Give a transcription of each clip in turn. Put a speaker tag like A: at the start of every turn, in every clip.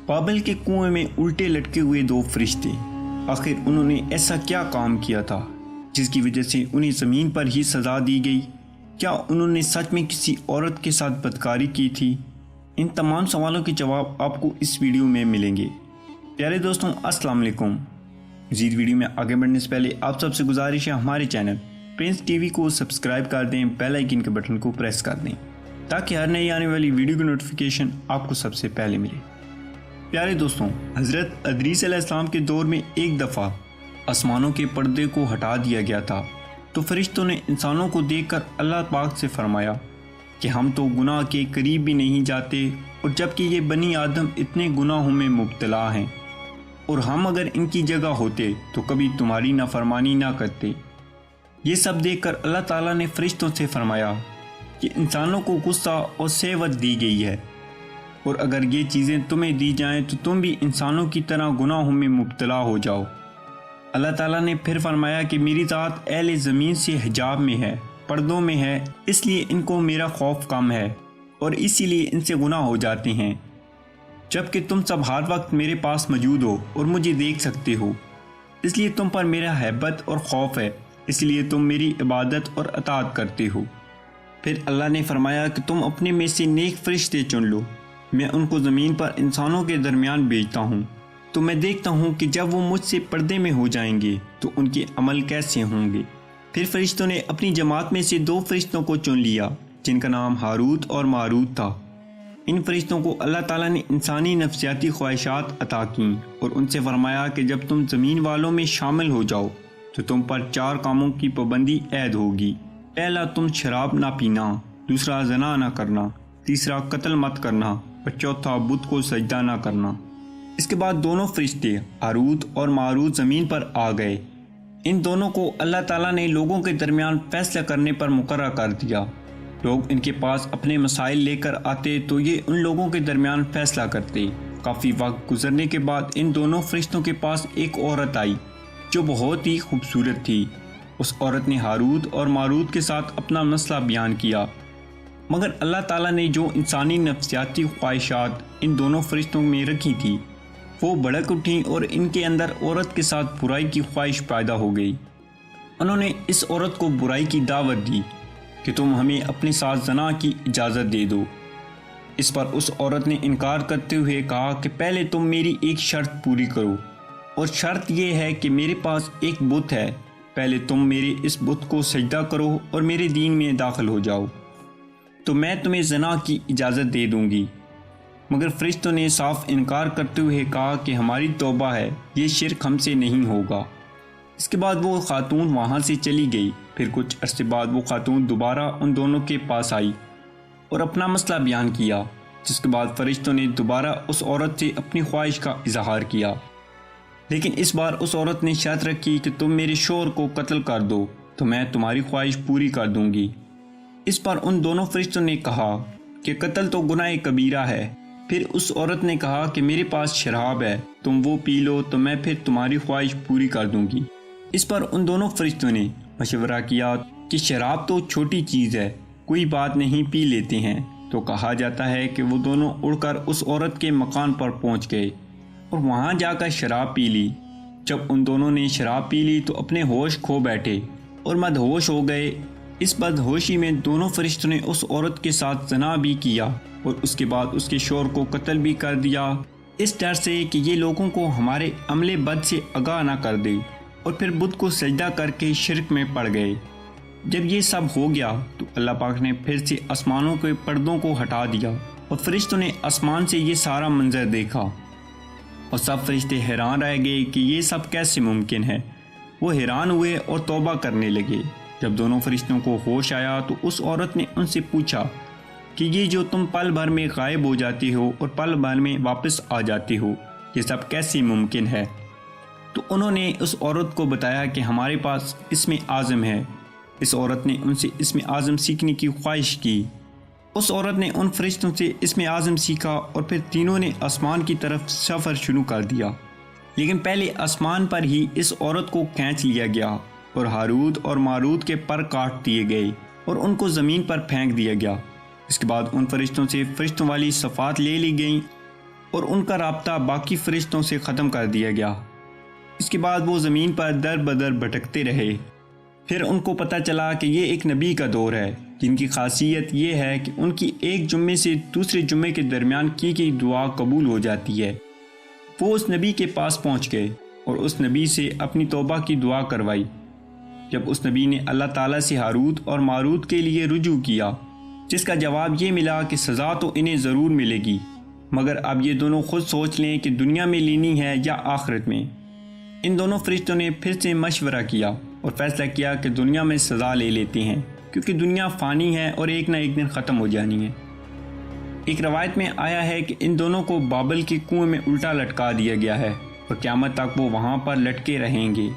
A: بابل کے کنویں میں الٹے لٹکے ہوئے دو فرشتے، آخر انہوں نے ایسا کیا کام کیا تھا جس کی وجہ سے انہیں زمین پر ہی سزا دی گئی؟ کیا انہوں نے سچ میں کسی عورت کے ساتھ بدکاری کی تھی؟ ان تمام سوالوں کے جواب آپ کو اس ویڈیو میں ملیں گے۔ پیارے دوستوں، السلام علیکم۔ مزید ویڈیو میں آگے بڑھنے سے پہلے آپ سب سے گزارش ہے ہمارے چینل پرنس ٹی وی کو سبسکرائب کر دیں، بیل آئیکن کے بٹن کو پریس کر دیں تاکہ ہر نئی آنے والی ویڈیو کی نوٹیفیکیشن آپ کو سب سے پہلے ملے۔ پیارے دوستوں، حضرت ادریس علیہ السلام کے دور میں ایک دفعہ آسمانوں کے پردے کو ہٹا دیا گیا تھا، تو فرشتوں نے انسانوں کو دیکھ کر اللہ پاک سے فرمایا کہ ہم تو گناہ کے قریب بھی نہیں جاتے، اور جبکہ یہ بنی آدم اتنے گناہوں میں مبتلا ہیں، اور ہم اگر ان کی جگہ ہوتے تو کبھی تمہاری نافرمانی نہ کرتے۔ یہ سب دیکھ کر اللہ تعالیٰ نے فرشتوں سے فرمایا کہ انسانوں کو غصہ اور سیوت دی گئی ہے، اور اگر یہ چیزیں تمہیں دی جائیں تو تم بھی انسانوں کی طرح گناہوں میں مبتلا ہو جاؤ۔ اللہ تعالیٰ نے پھر فرمایا کہ میری ذات اہل زمین سے حجاب میں ہے، پردوں میں ہے، اس لیے ان کو میرا خوف کم ہے، اور اسی لیے ان سے گناہ ہو جاتے ہیں، جبکہ تم سب ہر وقت میرے پاس موجود ہو اور مجھے دیکھ سکتے ہو، اس لیے تم پر میرا ہیبت اور خوف ہے، اس لیے تم میری عبادت اور اطاعت کرتے ہو۔ پھر اللہ نے فرمایا کہ تم اپنے میں سے نیک فرشتے چن لو، میں ان کو زمین پر انسانوں کے درمیان بھیجتا ہوں، تو میں دیکھتا ہوں کہ جب وہ مجھ سے پردے میں ہو جائیں گے تو ان کے عمل کیسے ہوں گے۔ پھر فرشتوں نے اپنی جماعت میں سے دو فرشتوں کو چن لیا جن کا نام ہاروت اور ماروت تھا۔ ان فرشتوں کو اللہ تعالیٰ نے انسانی نفسیاتی خواہشات عطا کیں اور ان سے فرمایا کہ جب تم زمین والوں میں شامل ہو جاؤ تو تم پر 4 کاموں کی پابندی عائد ہوگی۔ پہلا، تم شراب نہ پینا، دوسرا زنا نہ کرنا، تیسرا قتل مت کرنا، اور چوتھا بت کو سجدہ نہ کرنا۔ اس کے بعد دونوں فرشتے ہاروت اور ماروت زمین پر آ گئے۔ ان دونوں کو اللہ تعالیٰ نے لوگوں کے درمیان فیصلہ کرنے پر مقرر کر دیا۔ لوگ ان کے پاس اپنے مسائل لے کر آتے تو یہ ان لوگوں کے درمیان فیصلہ کرتے۔ کافی وقت گزرنے کے بعد ان دونوں فرشتوں کے پاس ایک عورت آئی جو بہت ہی خوبصورت تھی۔ اس عورت نے ہاروت اور ماروت کے ساتھ اپنا مسئلہ بیان کیا، مگر اللہ تعالیٰ نے جو انسانی نفسیاتی خواہشات ان دونوں فرشتوں میں رکھی تھی وہ بھڑک اٹھیں اور ان کے اندر عورت کے ساتھ برائی کی خواہش پیدا ہو گئی۔ انہوں نے اس عورت کو برائی کی دعوت دی کہ تم ہمیں اپنے ساتھ زنا کی اجازت دے دو۔ اس پر اس عورت نے انکار کرتے ہوئے کہا کہ پہلے تم میری ایک شرط پوری کرو، اور شرط یہ ہے کہ میرے پاس ایک بت ہے، پہلے تم میرے اس بت کو سجدہ کرو اور میرے دین میں داخل ہو جاؤ، تو میں تمہیں زنا کی اجازت دے دوں گی۔ مگر فرشتوں نے صاف انکار کرتے ہوئے کہا کہ ہماری توبہ ہے، یہ شرک ہم سے نہیں ہوگا۔ اس کے بعد وہ خاتون وہاں سے چلی گئی۔ پھر کچھ عرصے بعد وہ خاتون دوبارہ ان دونوں کے پاس آئی اور اپنا مسئلہ بیان کیا، جس کے بعد فرشتوں نے دوبارہ اس عورت سے اپنی خواہش کا اظہار کیا، لیکن اس بار اس عورت نے شرط رکھی کہ تم میرے شوہر کو قتل کر دو تو میں تمہاری خواہش پوری کر دوں گی۔ اس پر ان دونوں فرشتوں نے کہا کہ قتل تو گناہ کبیرہ ہے۔ پھر اس عورت نے کہا کہ میرے پاس شراب ہے، تم وہ پی لو تو میں پھر تمہاری خواہش پوری کر دوں گی۔ اس پر ان دونوں فرشتوں نے مشورہ کیا کہ شراب تو چھوٹی چیز ہے، کوئی بات نہیں، پی لیتے ہیں۔ تو کہا جاتا ہے کہ وہ دونوں اڑ کر اس عورت کے مکان پر پہنچ گئے اور وہاں جا کر شراب پی لی۔ جب ان دونوں نے شراب پی لی تو اپنے ہوش کھو بیٹھے اور مدہوش ہو گئے۔ اس بدہوشی میں دونوں فرشتوں نے اس عورت کے ساتھ زنا بھی کیا اور اس کے بعد اس کے شوہر کو قتل بھی کر دیا، اس ڈر سے کہ یہ لوگوں کو ہمارے عمل بد سے آگاہ نہ کر دے، اور پھر بت کو سجدہ کر کے شرک میں پڑ گئے۔ جب یہ سب ہو گیا تو اللہ پاک نے پھر سے آسمانوں کے پردوں کو ہٹا دیا اور فرشتوں نے آسمان سے یہ سارا منظر دیکھا، اور سب فرشتے حیران رہ گئے کہ یہ سب کیسے ممکن ہے۔ وہ حیران ہوئے اور توبہ کرنے لگے۔ جب دونوں فرشتوں کو ہوش آیا تو اس عورت نے ان سے پوچھا کہ یہ جو تم پل بھر میں غائب ہو جاتے ہو اور پل بھر میں واپس آ جاتے ہو، یہ سب کیسے ممکن ہے؟ تو انہوں نے اس عورت کو بتایا کہ ہمارے پاس اسم اعظم ہے۔ اس عورت نے ان سے اسم اعظم سیکھنے کی خواہش کی۔ اس عورت نے ان فرشتوں سے اسم اعظم سیکھا اور پھر تینوں نے آسمان کی طرف سفر شروع کر دیا، لیکن پہلے آسمان پر ہی اس عورت کو کھینچ لیا گیا اور ہاروت اور ماروت کے پر کاٹ دیے گئے اور ان کو زمین پر پھینک دیا گیا۔ اس کے بعد ان فرشتوں سے فرشتوں والی صفات لے لی گئیں اور ان کا رابطہ باقی فرشتوں سے ختم کر دیا گیا۔ اس کے بعد وہ زمین پر در بدر بھٹکتے رہے۔ پھر ان کو پتہ چلا کہ یہ ایک نبی کا دور ہے جن کی خاصیت یہ ہے کہ ان کی ایک جمعے سے دوسرے جمعے کے درمیان کی گئی دعا قبول ہو جاتی ہے۔ وہ اس نبی کے پاس پہنچ گئے اور اس نبی سے اپنی توبہ کی دعا کروائی۔ جب اس نبی نے اللہ تعالیٰ سے ہاروت اور ماروت کے لیے رجوع کیا، جس کا جواب یہ ملا کہ سزا تو انہیں ضرور ملے گی، مگر اب یہ دونوں خود سوچ لیں کہ دنیا میں لینی ہے یا آخرت میں۔ ان دونوں فرشتوں نے پھر سے مشورہ کیا اور فیصلہ کیا کہ دنیا میں سزا لے لیتے ہیں، کیونکہ دنیا فانی ہے اور ایک نہ ایک دن ختم ہو جانی ہے۔ ایک روایت میں آیا ہے کہ ان دونوں کو بابل کے کنویں میں الٹا لٹکا دیا گیا ہے اور قیامت تک وہ وہاں پر لٹکے رہیں گے۔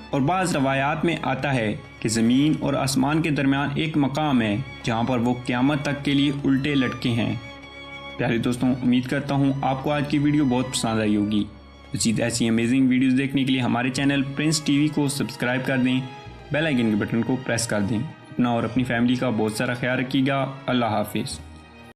A: اور بعض روایات میں آتا ہے کہ زمین اور آسمان کے درمیان ایک مقام ہے جہاں پر وہ قیامت تک کے لیے الٹے لٹکے ہیں۔ پیارے دوستوں، امید کرتا ہوں آپ کو آج کی ویڈیو بہت پسند آئی ہوگی۔ مزید ایسی امیزنگ ویڈیوز دیکھنے کے لیے ہمارے چینل پرنس ٹی وی کو سبسکرائب کر دیں، بیل آئیکن کے بٹن کو پریس کر دیں۔ اپنا اور اپنی فیملی کا بہت سارا خیال رکھیے گا۔ اللہ حافظ۔